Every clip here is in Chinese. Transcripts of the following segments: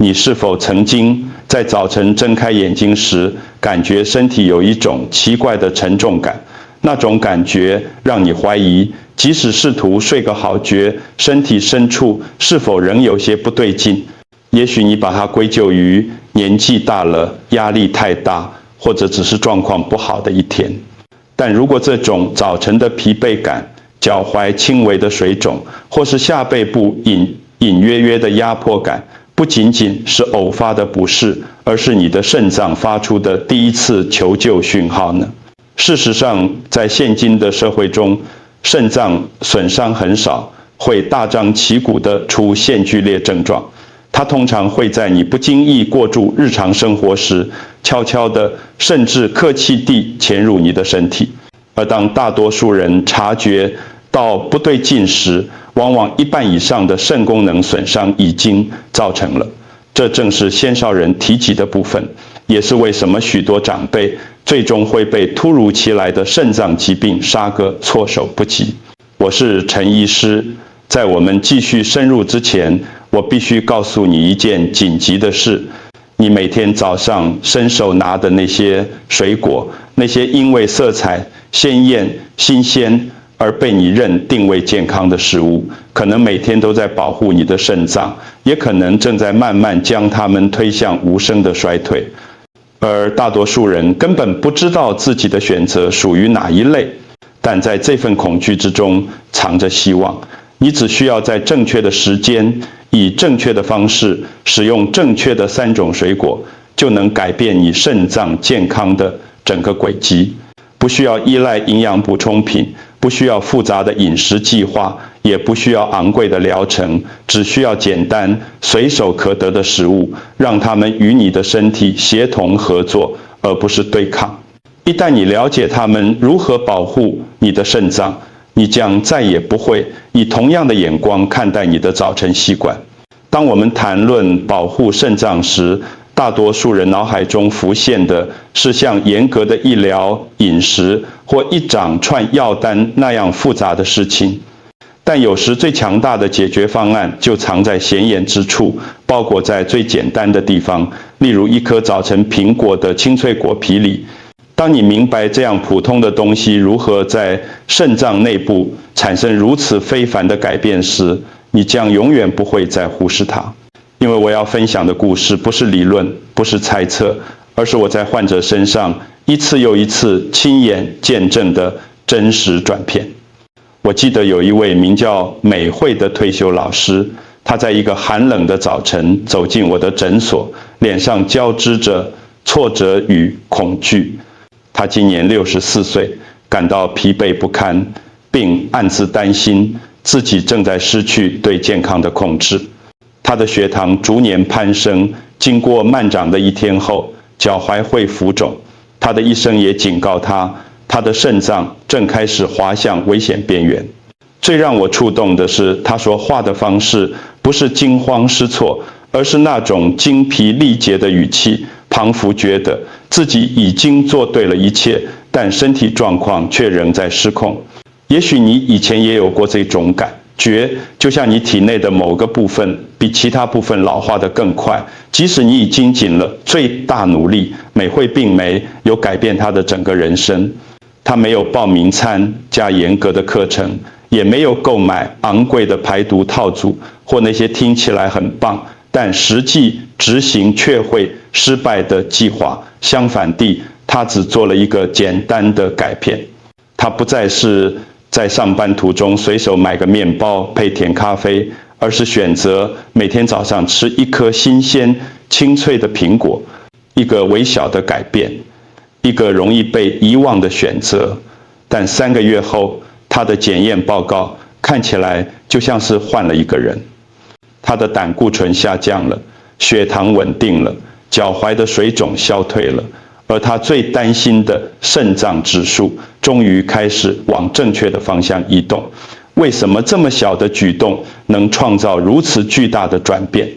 你是否曾经在早晨睁开眼睛时，感觉身体有一种奇怪的沉重感？那种感觉让你怀疑，即使试图睡个好觉，身体深处是否仍有些不对劲？也许你把它归咎于年纪大了、压力太大，或者只是状况不好的一天。但如果这种早晨的疲惫感、脚踝轻微的水肿，或是下背部隐约约的压迫感，不仅仅是偶发的不适，而是你的肾脏发出的第一次求救讯号呢？事实上，在现今的社会中，肾脏损伤很少会大张旗鼓地出现剧烈症状，它通常会在你不经意过住日常生活时，悄悄地甚至客气地潜入你的身体。而当大多数人察觉到不对劲时，往往一半以上的肾功能损伤已经造成了。这正是鲜少人提及的部分，也是为什么许多长辈最终会被突如其来的肾脏疾病杀个措手不及。我是陈医师，在我们继续深入之前，我必须告诉你一件紧急的事：你每天早上伸手拿的那些水果，那些因为色彩鲜艳、新鲜而被你认定为健康的食物，可能每天都在保护你的肾脏，也可能正在慢慢将它们推向无声的衰退。而大多数人根本不知道自己的选择属于哪一类，但在这份恐惧之中藏着希望。你只需要在正确的时间，以正确的方式，使用正确的3种水果，就能改变你肾脏健康的整个轨迹。不需要依赖营养补充品，不需要复杂的饮食计划，也不需要昂贵的疗程，只需要简单随手可得的食物，让它们与你的身体协同合作，而不是对抗。一旦你了解它们如何保护你的肾脏，你将再也不会以同样的眼光看待你的早晨习惯。当我们谈论保护肾脏时，大多数人脑海中浮现的是像严格的医疗、饮食或一长串药单那样复杂的事情。但有时最强大的解决方案就藏在显眼之处，包裹在最简单的地方，例如一颗早晨苹果的清脆果皮里。当你明白这样普通的东西如何在肾脏内部产生如此非凡的改变时，你将永远不会再忽视它。因为我要分享的故事不是理论，不是猜测，而是我在患者身上一次又一次亲眼见证的真实转变。我记得有一位名叫美惠的退休老师，他在一个寒冷的早晨走进我的诊所，脸上交织着挫折与恐惧。他今年64岁，感到疲惫不堪，并暗自担心自己正在失去对健康的控制。他的血糖逐年攀升，经过漫长的一天后，脚踝会浮肿。他的医生也警告他，他的肾脏正开始滑向危险边缘。最让我触动的是，他说话的方式不是惊慌失措，而是那种精疲力竭的语气，仿佛觉得自己已经做对了一切，但身体状况却仍在失控。也许你以前也有过这种感觉，就像你体内的某个部分比其他部分老化得更快，即使你已经尽了最大努力，美惠并没有改变她的整个人生。她没有报名参加严格的课程，也没有购买昂贵的排毒套组或那些听起来很棒但实际执行却会失败的计划。相反地，她只做了一个简单的改变。她不再是在上班途中随手买个面包配甜咖啡，而是选择每天早上吃一颗新鲜清脆的苹果。一个微小的改变，一个容易被遗忘的选择。但3个月后，他的检验报告看起来就像是换了一个人。他的胆固醇下降了，血糖稳定了，脚踝的水肿消退了，而他最担心的肾脏指数终于开始往正确的方向移动。为什么这么小的举动能创造如此巨大的转变？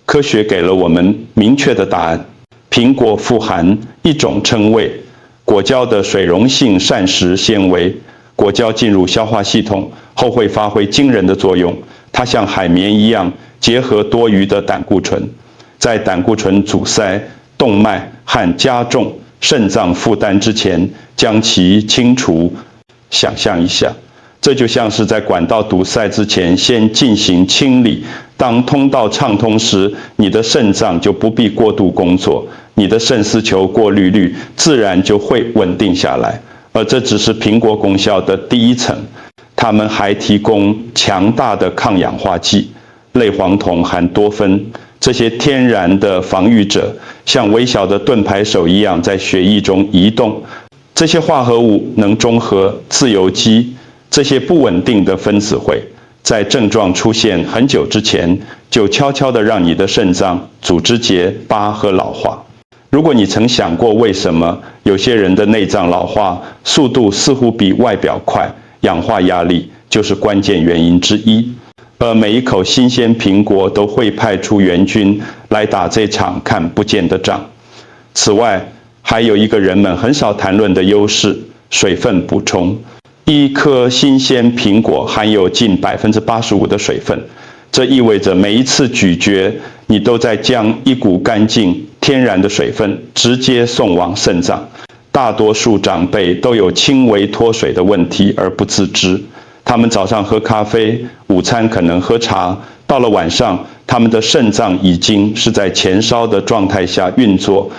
科学给了我们明确的答案。苹果富含一种称为果胶的水溶性膳食纤维，果胶进入消化系统后会发挥惊人的作用。它像海绵一样结合多余的胆固醇，在胆固醇阻塞、动脉和加重肾脏负担之前将其清除。想象一下，这就像是在管道堵塞之前先进行清理，当通道畅通时，你的肾脏就不必过度工作，你的肾丝球过滤率自然就会稳定下来。而这只是苹果功效的第一层，它们还提供强大的抗氧化剂，类黄酮和多酚，这些天然的防御者像微小的盾牌手一样在血液中移动。这些化合物能中和自由基，这些不稳定的分子会在症状出现很久之前就悄悄地让你的肾脏组织结疤和老化。如果你曾想过为什么有些人的内脏老化速度似乎比外表快，氧化压力就是关键原因之一。而每一口新鲜苹果都会派出援军来打这场看不见的仗。此外，还有一个人们很少谈论的优势——水分补充。一颗新鲜苹果含有近85%的水分，这意味着每一次咀嚼，你都在将一股干净、天然的水分直接送往肾脏。大多数长辈都有轻微脱水的问题而不自知。他们早上喝咖啡，午餐可能喝茶，到了晚上，他们的肾脏已经是在前烧的状态下运作。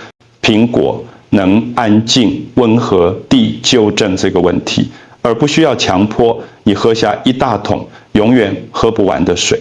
苹果能安静温和地纠正这个问题，而不需要强迫你喝下一大桶永远喝不完的水。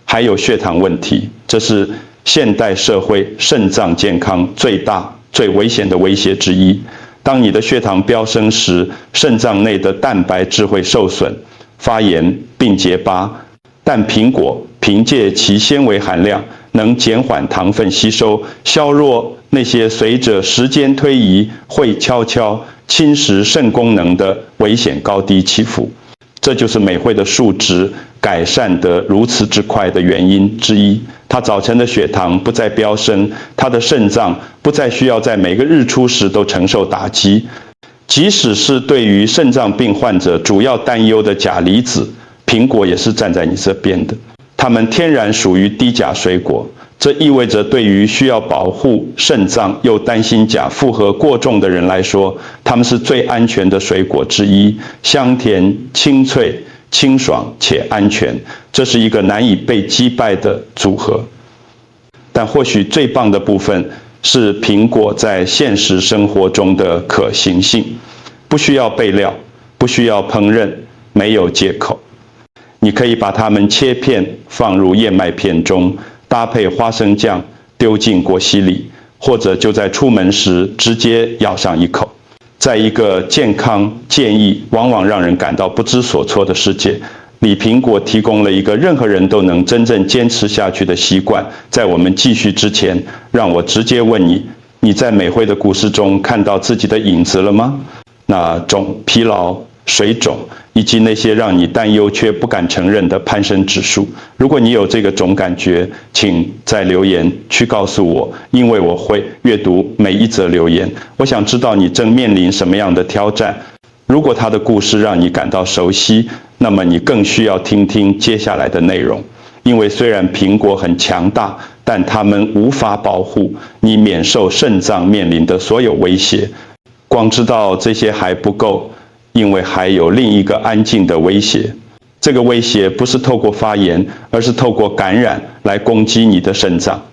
还有血糖问题，这是现代社会肾脏健康最大最危险的威胁之一。当你的血糖飙升时，肾脏内的蛋白质会受损、发炎并结疤，但苹果凭借其纤维含量能减缓糖分吸收，削弱那些随着时间推移会悄悄侵蚀肾功能的危险高低起伏。这就是美惠的数值改善得如此之快的原因之一。它早晨的血糖不再飙升，它的肾脏不再需要在每个日出时都承受打击。即使是对于肾脏病患者主要担忧的钾离子，苹果也是站在你这边的。它们天然属于低钾水果，这意味着对于需要保护肾脏又担心钾负荷过重的人来说，它们是最安全的水果之一，香甜、清脆、清爽且安全，这是一个难以被击败的组合。但或许最棒的部分是苹果在现实生活中的可行性，不需要备料，不需要烹饪，没有借口。你可以把它们切片放入燕麦片中，搭配花生酱丢进果昔里，或者就在出门时直接咬上一口。在一个健康建议往往让人感到不知所措的世界里，苹果提供了一个任何人都能真正坚持下去的习惯。在我们继续之前，让我直接问你：你在美惠的故事中看到自己的影子了吗？那种疲劳、水肿，以及那些让你担忧却不敢承认的攀升指数。如果你有这个种感觉，请在留言区告诉我，因为我会阅读每一则留言。我想知道你正面临什么样的挑战。如果他的故事让你感到熟悉，那么你更需要听听接下来的内容。因为虽然苹果很强大，但它们无法保护你免受肾脏面临的所有威胁。光知道这些还不够，因为还有另一个安静的威胁。这个威胁不是透过发炎，而是透过感染来攻击你的肾脏。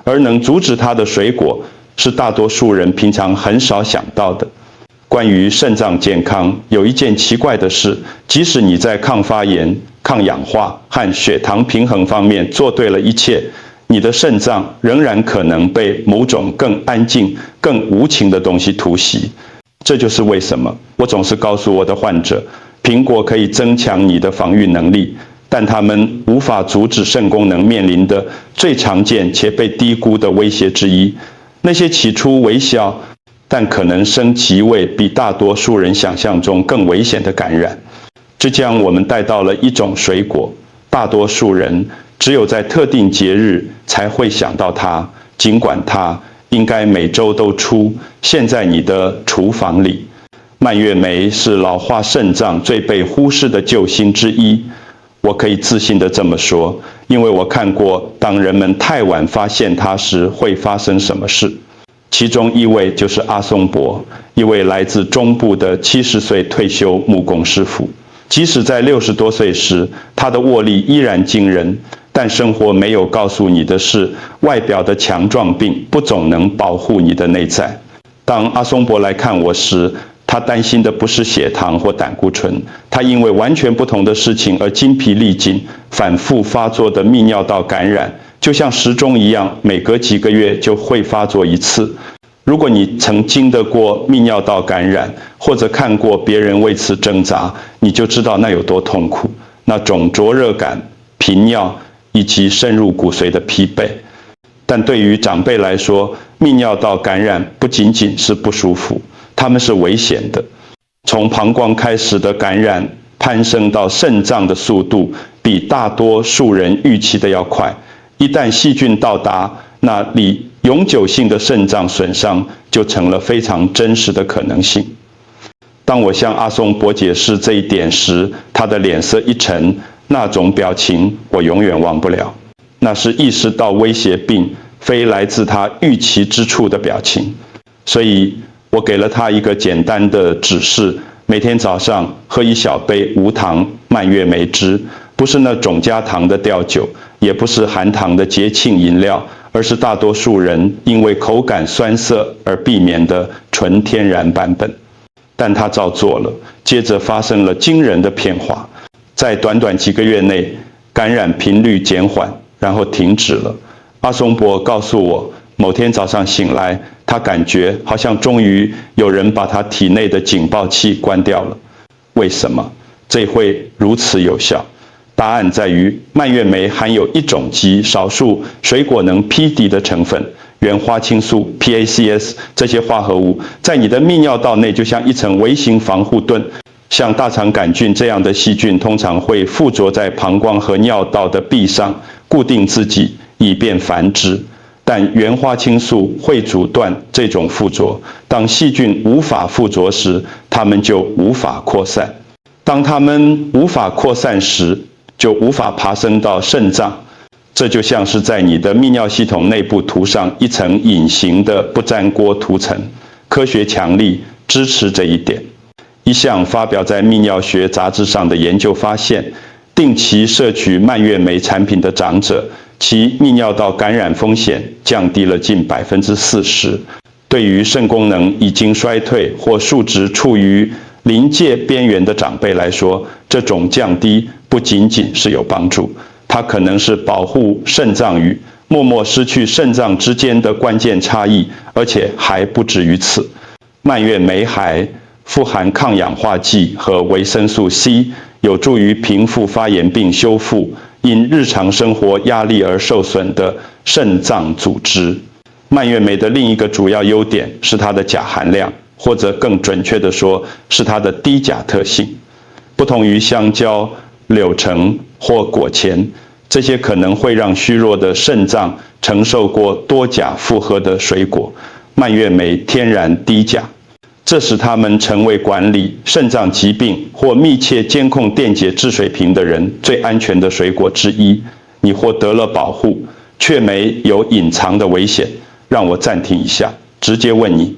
而能阻止它的水果，是大多数人平常很少想到的。关于肾脏健康，有一件奇怪的事，即使你在抗发炎、抗氧化和血糖平衡方面做对了一切，你的肾脏仍然可能被某种更安静、更无情的东西突袭。这就是为什么我总是告诉我的患者，苹果可以增强你的防御能力，但它们无法阻止肾功能面临的最常见且被低估的威胁之一，那些起初微小但可能升级为比大多数人想象中更危险的感染。这将我们带到了一种水果，大多数人只有在特定节日才会想到它，尽管它应该每周都出现在你的厨房里。蔓越莓是老化肾脏最被忽视的救星之一，我可以自信地这么说，因为我看过当人们太晚发现它时会发生什么事。其中一位就是阿松伯，一位来自中部的70岁退休木工师傅。即使在60多岁时，他的握力依然惊人，但生活没有告诉你的是，外表的强壮病不总能保护你的内在。当阿松伯来看我时，他担心的不是血糖或胆固醇，他因为完全不同的事情而精疲力尽，反复发作的泌尿道感染，就像时钟一样，每隔几个月就会发作一次。如果你曾经得过泌尿道感染，或者看过别人为此挣扎，你就知道那有多痛苦，那种灼热感、频尿以及深入骨髓的疲惫。但对于长辈来说，泌尿道感染不仅仅是不舒服，它们是危险的。从膀胱开始的感染攀升到肾脏的速度，比大多数人预期的要快。一旦细菌到达那里，永久性的肾脏损伤就成了非常真实的可能性。当我向阿松伯解释这一点时，他的脸色一沉，那种表情我永远忘不了。那是意识到威胁病非来自他预期之处的表情。所以我给了他一个简单的指示，每天早上喝1小杯无糖蔓越莓汁，不是那种加糖的吊酒，也不是含糖的节庆饮料，而是大多数人因为口感酸涩而避免的纯天然版本。但他照做了，接着发生了惊人的变化。在短短几个月内，感染频率减缓，然后停止了。阿松伯告诉我，某天早上醒来，他感觉好像终于有人把他体内的警报器关掉了。为什么这会如此有效？答案在于蔓越莓含有一种极少数水果能匹敌的成分原花青素 PACS， 这些化合物在你的泌尿道内就像一层微型防护盾。像大肠杆菌这样的细菌通常会附着在膀胱和尿道的壁上，固定自己以便繁殖。但原花青素会阻断这种附着，当细菌无法附着时，它们就无法扩散。当它们无法扩散时，就无法爬升到肾脏。这就像是在你的泌尿系统内部涂上一层隐形的不粘锅涂层。科学强力支持这一点。一项发表在泌尿学杂志上的研究发现，定期摄取蔓越莓产品的长者，其泌尿道感染风险降低了近40%。对于肾功能已经衰退或数值处于临界边缘的长辈来说，这种降低不仅仅是有帮助，它可能是保护肾脏与默默失去肾脏之间的关键差异，而且还不止于此。蔓越莓还富含抗氧化剂和维生素 C， 有助于平复发炎并修复因日常生活压力而受损的肾脏组织。蔓越莓的另一个主要优点是它的钾含量，或者更准确地说，是它的低钾特性。不同于香蕉、柳橙或果前，这些可能会让虚弱的肾脏承受过多钾负荷的水果，蔓越莓天然低钾。这使它们成为管理肾脏疾病或密切监控电解质水平的人最安全的水果之一。你获得了保护，却没有隐藏的危险。让我暂停一下，直接问你，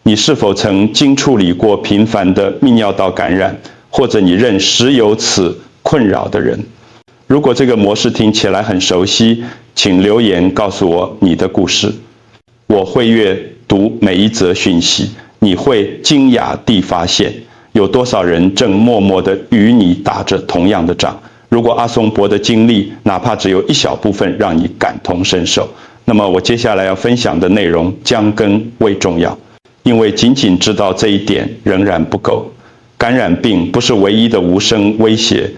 你是否曾经处理过频繁的泌尿道感染，或者你认识有此困扰的人？如果这个模式听起来很熟悉，请留言告诉我你的故事。我会阅读每一则讯息，你会惊讶地发现，有多少人正默默地与你打着同样的仗。如果阿松伯的经历哪怕只有一小部分让你感同身受，那么我接下来要分享的内容将更为重要，因为仅仅知道这一点仍然不够。感染病不是唯一的无声威胁，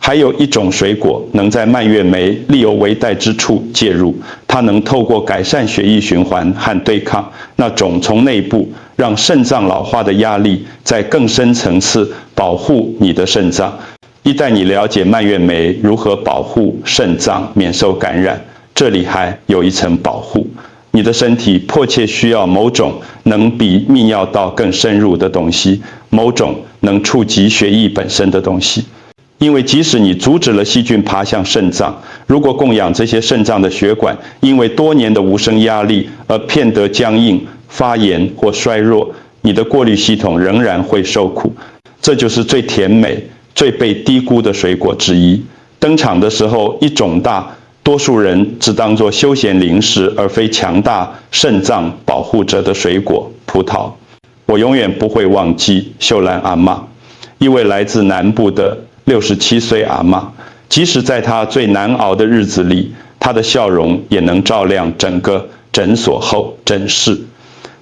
还有一种水果能在蔓越莓力有为逮之处介入，它能透过改善血液循环和对抗那种从内部让肾脏老化的压力，在更深层次保护你的肾脏。一旦你了解蔓越莓如何保护肾脏免受感染，这里还有一层保护。你的身体迫切需要某种能比泌尿道更深入的东西，某种能触及血液本身的东西。因为即使你阻止了细菌爬向肾脏，如果供养这些肾脏的血管因为多年的无声压力而变得僵硬、发炎或衰弱，你的过滤系统仍然会受苦。这就是最甜美、最被低估的水果之一。登场的时候一种大，多数人只当作休闲零食，而非强大肾脏保护者的水果——葡萄。我永远不会忘记秀兰阿嬷，一位来自南部的67岁阿嬷。即使在她最难熬的日子里，她的笑容也能照亮整个诊所后诊室。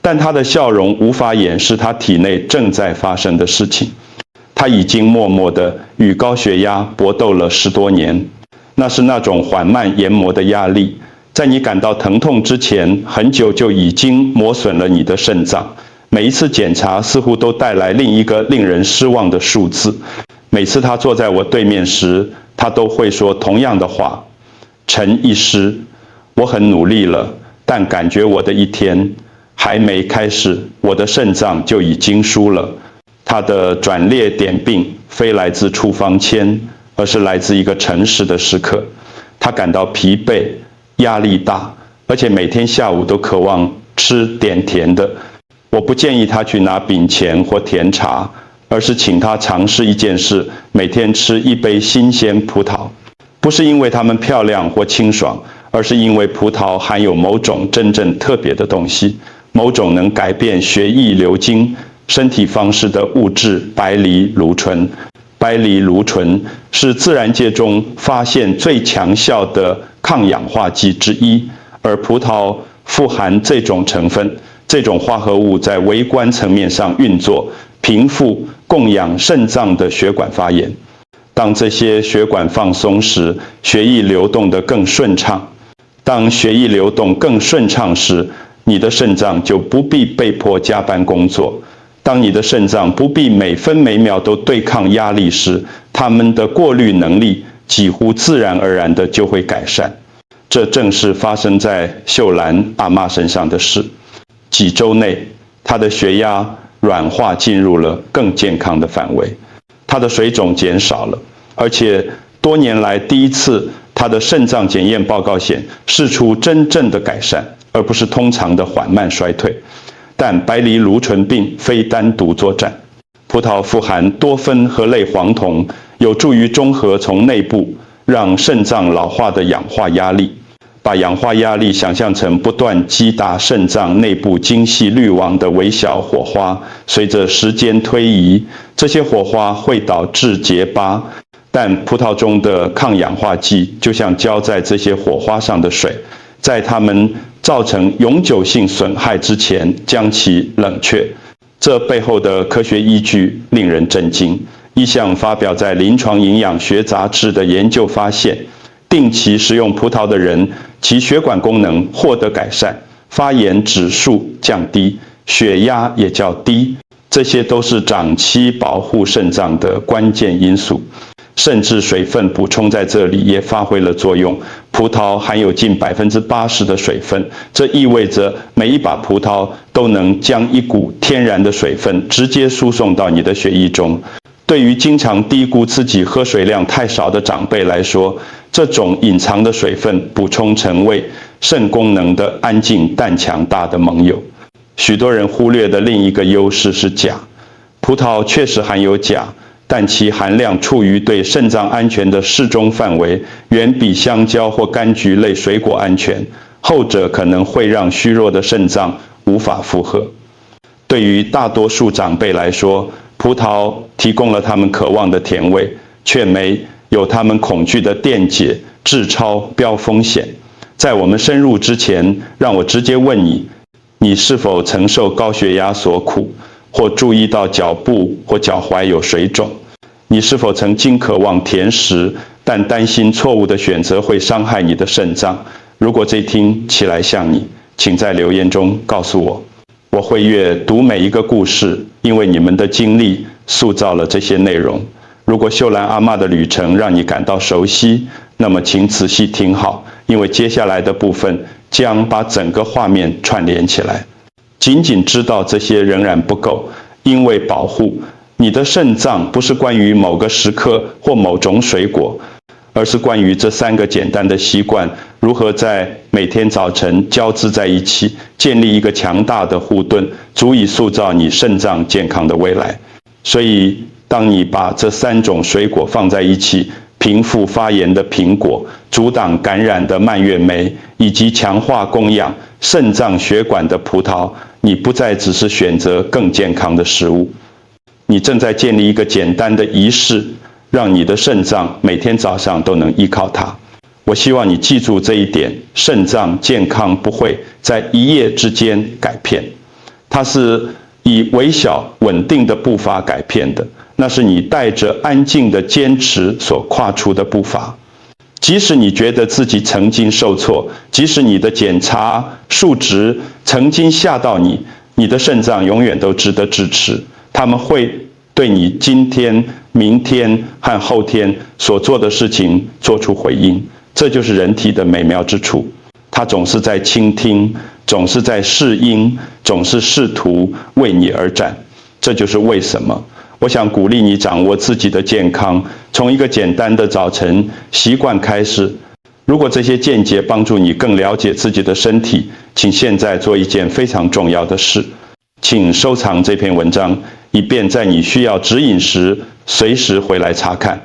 但她的笑容无法掩饰她体内正在发生的事情。她已经默默地与高血压搏斗了10多年。那是那种缓慢研磨的压力，在你感到疼痛之前，很久就已经磨损了你的肾脏。每一次检查似乎都带来另一个令人失望的数字。每次他坐在我对面时，他都会说同样的话：陈医师，我很努力了，但感觉我的一天还没开始，我的肾脏就已经输了。他的转列点病非来自处方签，而是来自一个诚实的时刻。他感到疲惫、压力大，而且每天下午都渴望吃点甜的。我不建议他去拿饼钱或甜茶，而是请他尝试一件事：每天吃一杯新鲜葡萄。不是因为它们漂亮或清爽，而是因为葡萄含有某种真正特别的东西，某种能改变血液流经身体方式的物质——白藜芦醇。白藜芦醇是自然界中发现最强效的抗氧化剂之一，而葡萄富含这种成分。这种化合物在微观层面上运作，平复供养肾脏的血管发炎。当这些血管放松时，血液流动得更顺畅。当血液流动更顺畅时，你的肾脏就不必被迫加班工作。当你的肾脏不必每分每秒都对抗压力时，它们的过滤能力几乎自然而然的就会改善。这正是发生在秀兰阿嬷身上的事。几周内，她的血压软化进入了更健康的范围，她的水肿减少了，而且多年来第一次，她的肾脏检验报告显示出真正的改善，而不是通常的缓慢衰退。但白藜芦醇并非单独作战。葡萄富含多酚和类黄酮，有助于中和从内部让肾脏老化的氧化压力。把氧化压力想象成不断击打肾脏内部精细滤网的微小火花，随着时间推移，这些火花会导致结疤，但葡萄中的抗氧化剂就像浇在这些火花上的水，在它们造成永久性损害之前将其冷却。这背后的科学依据令人震惊。一项发表在《临床营养学杂志》的研究发现，定期食用葡萄的人，其血管功能获得改善，发炎指数降低，血压也较低。这些都是长期保护肾脏的关键因素。甚至水分补充在这里也发挥了作用。葡萄含有近80%的水分，这意味着每一把葡萄都能将一股天然的水分直接输送到你的血液中。对于经常低估自己喝水量太少的长辈来说，这种隐藏的水分补充成为肾功能的安静但强大的盟友。许多人忽略的另一个优势是钾。葡萄确实含有钾，但其含量处于对肾脏安全的适中范围，远比香蕉或柑橘类水果安全，后者可能会让虚弱的肾脏无法负荷。对于大多数长辈来说，葡萄提供了他们渴望的甜味，却没有他们恐惧的电解、质超标风险。在我们深入之前，让我直接问你：你是否曾受高血压所苦，或注意到脚部或脚踝有水肿？你是否曾经渴望甜食，但担心错误的选择会伤害你的肾脏？如果这听起来像你，请在留言中告诉我。我会阅读每一个故事，因为你们的经历塑造了这些内容。如果秀兰阿嬷的旅程让你感到熟悉，那么请仔细听好，因为接下来的部分将把整个画面串联起来。仅仅知道这些仍然不够，因为保护你的肾脏不是关于某个时刻或某种水果，而是关于这3个简单的习惯如何在每天早晨交织在一起，建立一个强大的护盾，足以塑造你肾脏健康的未来。所以，当你把这3种水果放在一起，平复发炎的苹果，阻挡感染的蔓越莓，以及强化供养肾脏血管的葡萄，你不再只是选择更健康的食物，你正在建立一个简单的仪式，让你的肾脏每天早上都能依靠它。我希望你记住这一点，肾脏健康不会在一夜之间改变，它是以微小稳定的步伐改变的，那是你带着安静的坚持所跨出的步伐。即使你觉得自己曾经受挫，即使你的检查数值曾经吓到你，你的肾脏永远都值得支持，他们会对你今天、明天和后天所做的事情做出回应。这就是人体的美妙之处，它总是在倾听，总是在适应，总是试图为你而战。这就是为什么我想鼓励你掌握自己的健康，从一个简单的早晨习惯开始。如果这些见解帮助你更了解自己的身体，请现在做一件非常重要的事，请收藏这篇文章，以便在你需要指引时随时回来查看，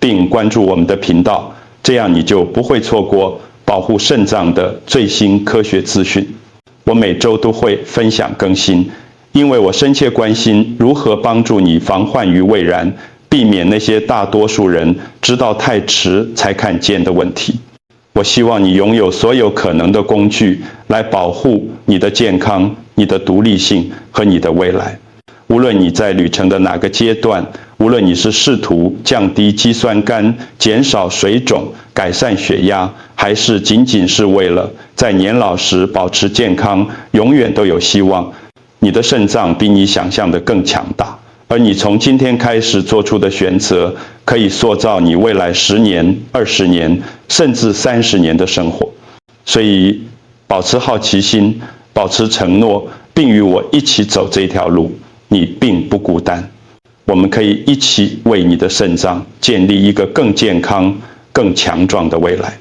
并关注我们的频道，这样你就不会错过保护肾脏的最新科学资讯。我每周都会分享更新，因为我深切关心如何帮助你防患于未然，避免那些大多数人直到太迟才看见的问题。我希望你拥有所有可能的工具来保护你的健康、你的独立性和你的未来。无论你在旅程的哪个阶段，无论你是试图降低肌酸酐、减少水肿、改善血压，还是仅仅是为了在年老时保持健康，永远都有希望。你的肾脏比你想象的更强大，而你从今天开始做出的选择，可以塑造你未来10年、20年，甚至30年的生活。所以，保持好奇心，保持承诺，并与我一起走这条路。你并不孤单，我们可以一起为你的肾脏建立一个更健康、更强壮的未来。